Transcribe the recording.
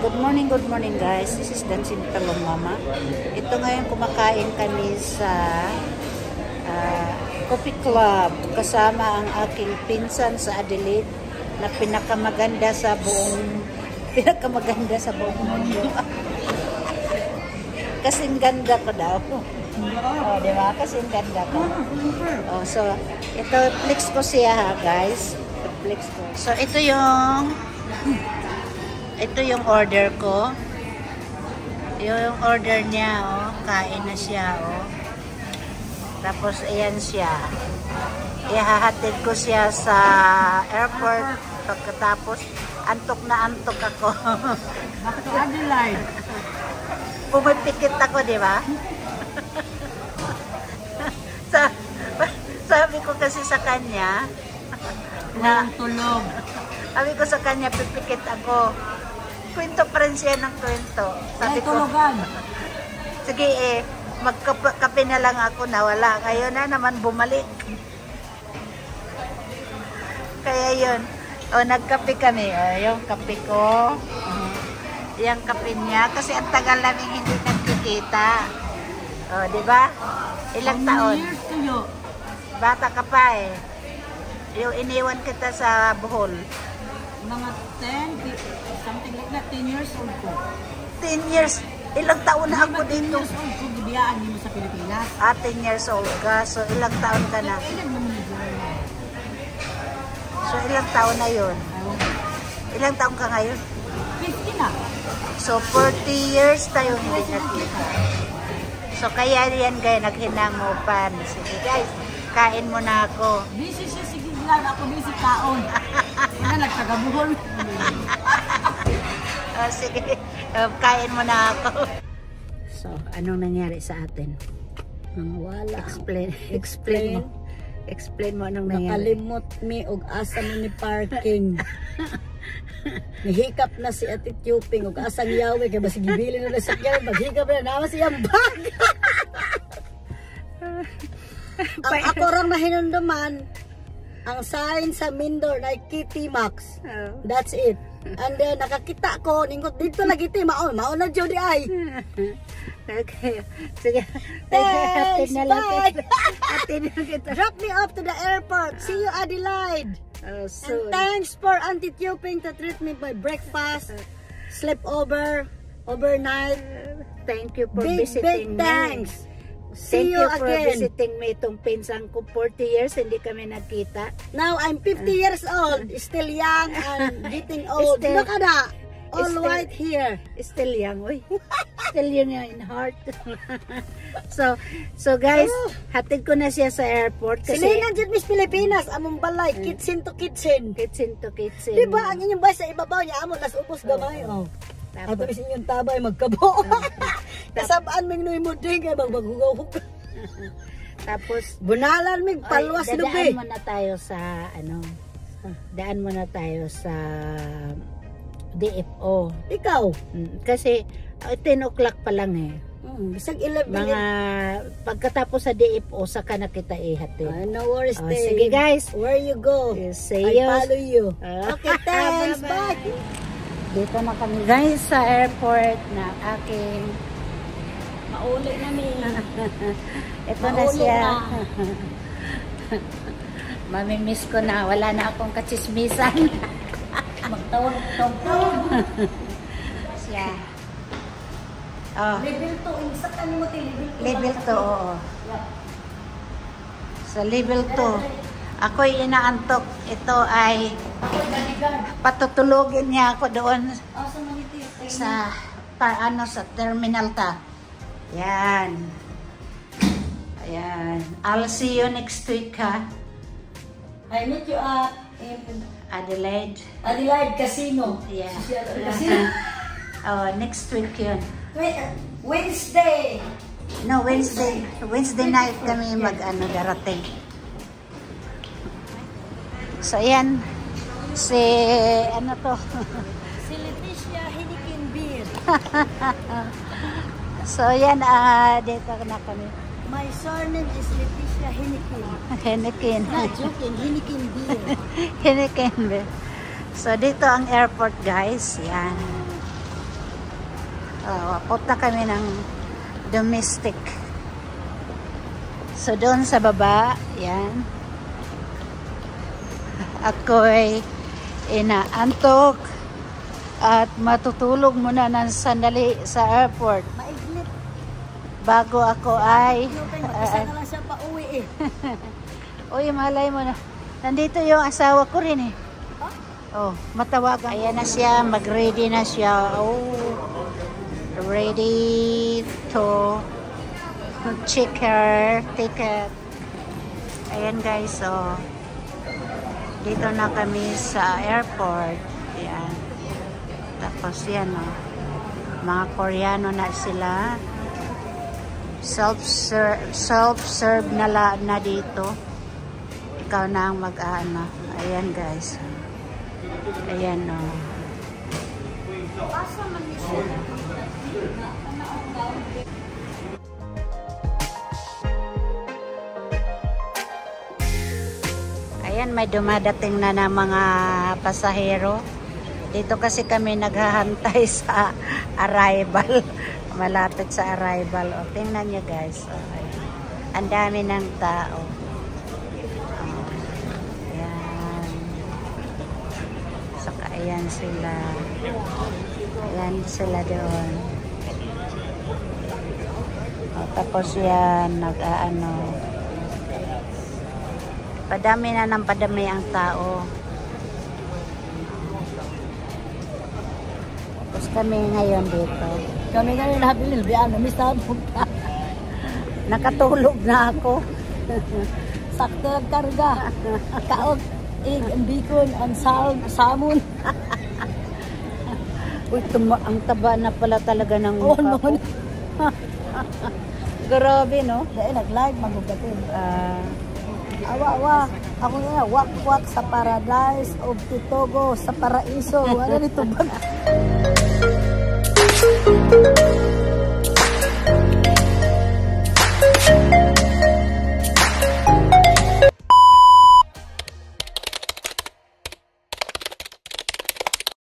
Good morning guys. This is Dancing Talong Mama. Ito ngayon kumakain kami sa Coffee Club kasama ang aking pinsan sa Adelaide na pinakamaganda sa buong mundo. Kasing ganda ko daw. Oh, di ba? Kasing ganda ko. Oh, so ito flex ko siya ha, guys. Flex ko. So ito yung order ko. Yung order niya, oh. Kain na siya, oh. Tapos, ayan siya. Ihahatid ko siya sa airport. Pagkatapos, antok na antok ako. Bakit Adelaide? Pumipikit ako, di ba? Sabi ko kasi sa kanya, na tulog. Sabi ko sa kanya, pipikit ako. Kwento pa rin siya ng kwento. Sabi ko, sige magkape na lang ako, nawala. Ngayon na naman bumalik. Kaya yun. O, nagkape kami. O, yung kape ko. Yung kape niya. Kasi ang tagal namin hindi nagkikita. O, diba? Ilang taon? Bata ka pa eh. Yung iniwan kita sa Bohol. Mga 10, something like that, 10 years old ko. 10 years? Ilang taon na ako dito? 10 years old ko, gibiyaan mo sa Pilipinas. 10 years old ka. So, ilang taon ka na? So, ilang taon na yun? Ilang taon ka ngayon? 50 na. So, 40 years tayo hindi nakita. So, kaya yan guys, naghinangopan. Sige guys, kain mo na ako. Busy siya, sige lang. Ako busy taon. Yan, nagtagabuhol. Sige, kain mo na ako. So, anong nangyari sa atin? Wala. Explain mo anong nangyari. Nakalimot mi og asa mo ni parking. Nihikap na si Ate Tuping og asang yawe kay basig gibili na sa sakyan maghikap na naman siyang bag. Ang ako rang nahinunduman ang sign sa Mindor na Kitty Max. That's it. And then nakakita ko ningot dito lagi ti maon na jud ay. Okay. Sige. Thanks. Bye. Drop me off to the airport. See you Adelaide. So, and thanks for Auntie Tuping to treat me by breakfast, sleep over, overnight. Thank you for visiting me. Thanks. See you for visiting me. Itong pinsan ko, 40 years, hindi kami nagkita. Now, I'm 50 years old. Still young and getting old. Look at that. All white here. Still young, oy. Still young in heart. So guys, hatid ko na siya sa airport. Kasi Sininan dyan, Miss Pilipinas. Among balay, kitchen to kitchen. Kitchen to kitchen. Diba, ang inyong bahay sa ibabaw niya, among nas ubos gamay. At tapos inyong tabay, magkabo. Kasabaan ming nuy mo din, kaya maghugaw-hugaw. Tapos, bunalan ming palwas lubi. Daan muna tayo sa DFO. Ikaw? Kasi 10 o'clock pa lang eh. Bisag 11. Mga pagkatapos sa DFO saka na kita ihatid. No worries. Sige guys. Where you go? I follow you. Okay, thanks. Bye. Dito na kami guys sa airport na aking mauli na ni. Ito na siya. Mamimiss ko na. Wala na akong kachismisan. Magtawag-tawag. Siya. Level 2. Isa ka mo level 2, oo. Sa level 2. Ako'y inaantok. Ito ay patutulogin niya ako doon sa sa terminal ta. Yan. Ayan. I'll see you next week ha. I meet you at Adelaide Casino. Yeah. Casino. Next week yun. Wednesday. No, Wednesday night kami darating. So, ayan. Si Leticia Hinikin Beer. So, ayan. Dito na kami. My surname is Leticia Hinikin. Hinikin. Not joking. Hinikin Beer. Hinikin Beer. So, dito ang airport, guys. Yan. Punta kami ng domestic. So, doon sa baba, yan. Ako'y inaantok at matutulog muna ng sandali sa airport. Maiglit. Bago ako ay... Mag-isa na lang siya pa uwi eh. Uy, malay mo na. Nandito yung asawa ko rin eh. Oh, matawagan. Ayan na siya, mag-ready na siya. Oh, ready to check her ticket. Ayan guys, so dito na kami sa airport. Ayan. Tapos yan, oh. Mga Koreano na sila. Self-serve na dito. Ikaw na ang mag-ano. Ayan guys. Ayan, oh. Ayan, may dumadating na ng mga pasahero. Dito kasi kami naghahantay sa arrival. Malapit sa arrival. O, tingnan nyo guys. O, ang dami ng tao. O, ayan. Saka ayan sila. Ayan sila doon. O, tapos yan, nag-aano. Padami na ng padami ang tao. Tapos kami ngayon dito. Kami ngayon nabilil, biyan, namistahan po ka. Nakatulog na ako. Sakto ang karga. Kaog, egg, and bacon, and salmon. Uy, ang taba na pala talaga ng mukha ko. Grabe, no? Dahil nag-live, magugatin. Awa. Ako nga, wak-wak sa paradise of Titogo, sa paraiso. Ano nito ba?